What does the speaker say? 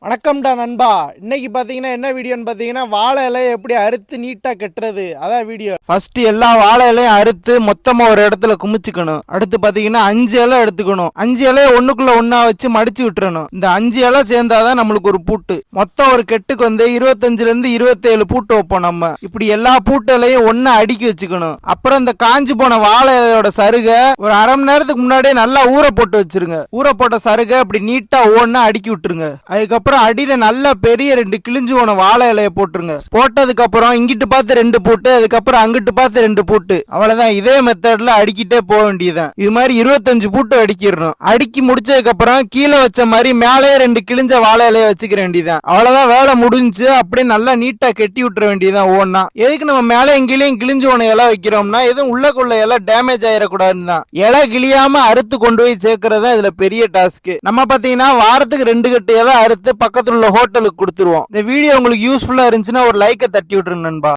வணக்கம்டா நண்பா. இன்னைக்கு பாத்தீங்கன்னா என்ன வீடியோன்னு பாத்தீங்கன்னா வாழை இலையை எப்படி அறுத்து நீட்டா கட்டுறது, அதான் வீடியோ. ஃபர்ஸ்ட் எல்லா வாழை இலையும் அறுத்து மொத்தமா ஒரு இடத்துல குமிச்சுக்கணும். அடுத்து பாத்தீங்கன்னா 5 இலை எடுத்துக்கணும். 5 இலையை ஒண்ணுக்குள்ள ஒன்னா வச்சு மடிச்சு விட்டுறணும். இந்த 5 இலை சேர்ந்தாதான் நம்மளுக்கு ஒரு பூட்டு. மொத்தம் ஒரு கெட்டுக்கு 25ல இருந்து 27 பூட்டு வைப்போம். நம்ம இப்படி எல்லா பூட்டு இலையும் ஒன்னா அடுக்கி வச்சுக்கணும். அப்புறம் இந்த காஞ்சு போன வாழை இலையோட சருகை ஒரு அரை மணி நேரத்துக்கு முன்னாடியே நல்லா ஊற போட்டு வச்சிருங்க. ஊற போட்ட சருகை அப்படி நீட்டா ஒன்னா அடுக்கி விட்டுருங்க. அதுக்கப்புறம் அடியில நல்ல பெரிய 2 கிழிஞ்சு போன வாழை இலைய போட்டுருங்க. போட்டதுக்கு அப்புறம் இங்கிட்டு பார்த்து 2 பூட்டு, அதுக்கப்புறம் அங்கிட்டு பார்த்து 2 பூட்டு. அவ்வளவுதான். இதே மெத்தட்ல அடிக்கிட்டே போக வேண்டியதுதான். இது மாதிரி 25 பூட்டு அடிக்கிடணும். அடுக்கி முடிச்சதுக்கு அப்புறம் கீழே வச்ச மாதிரி மேலே 2 கிழிஞ்ச வாழை இலைய வச்சுக்க வேண்டியதான். அவ்வளவுதான், வேலை முடிஞ்சு. அப்படியே நல்லா நீட்டா கெட்டி விட்டுற வேண்டியதான் ஒவ்வொன்னா. எதுக்கு நம்ம மேலே எங்கேயும் கிழிஞ்சு போன இலை வைக்கிறோம்னா எதுவும் உள்ளக்குள்ள இலை டேமேஜ் ஆயிடக்கூடாதுன்னு தான். இலை கிளியாம அறுத்து கொண்டு போய் சேர்க்கறதா இதுல பெரிய டாஸ்க். நம்ம பாத்தீங்கன்னா வாரத்துக்கு 2 கட்டு இலை அறுத்து பக்கத்துல உள்ள ஹோட்டலுக்கு கொடுத்துருவோம். இந்த வீடியோ உங்களுக்கு யூஸ்ஃபுல்லா இருந்துச்சுன்னா ஒரு லைக்கை தட்டி விட்டுருங்க நண்பா.